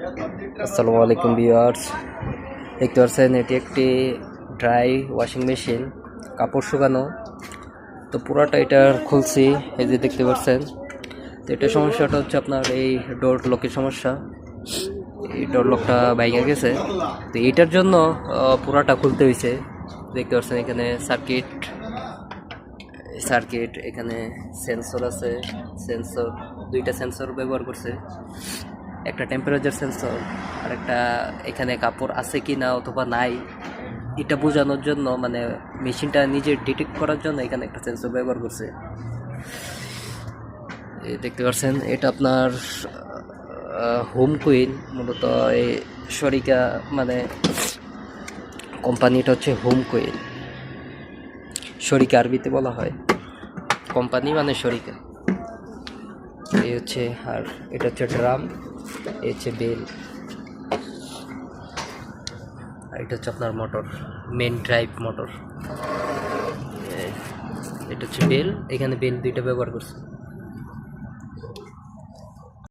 আসসালামু আলাইকুম ভিউয়ার্স, দেখতে পাচ্ছেন এটি একটি ড্রাই ওয়াশিং মেশিন, কাপড় শুকানো। তো পুরাটা এটা খুলছি, এই যে দেখতে পাচ্ছেন। তো এটা সমস্যাটা হচ্ছে আপনার এই ডোর লকের সমস্যা। এই ডোর লকটা ভেঙে গেছে, তো এইটার জন্য পুরাটা খুলতে হয়েছে। দেখতে পাচ্ছেন এখানে সার্কিট এখানে সেন্সর আছে। সেন্সর দুইটা সেন্সর ব্যবহার করছে, একটা টেম্পারেচার সেন্সর আর একটা এখানে কাপড় আছে কি না অথবা নাই এটা বোঝানোর জন্য, মানে মেশিনটা নিজে ডিটেক্ট করার জন্য এখানে একটা সেন্সর ব্যবহার করছে। এই দেখতে পাচ্ছেন এটা আপনার হোম কুইন, মূলত এই শরিকা, মানে কোম্পানিটা হচ্ছে হোম কুইন, শরিকা আরবিতে বলা হয়, কোম্পানি মানে শরিকা। এই হচ্ছে, আর এটা হচ্ছে ড্রাম, এই হচ্ছে বেল, আর এটা হচ্ছে আপনার মোটর, মেন ড্রাইভ মোটর। এটা হচ্ছে বেল, এখানে বেল দুইটা ব্যবহার করছে।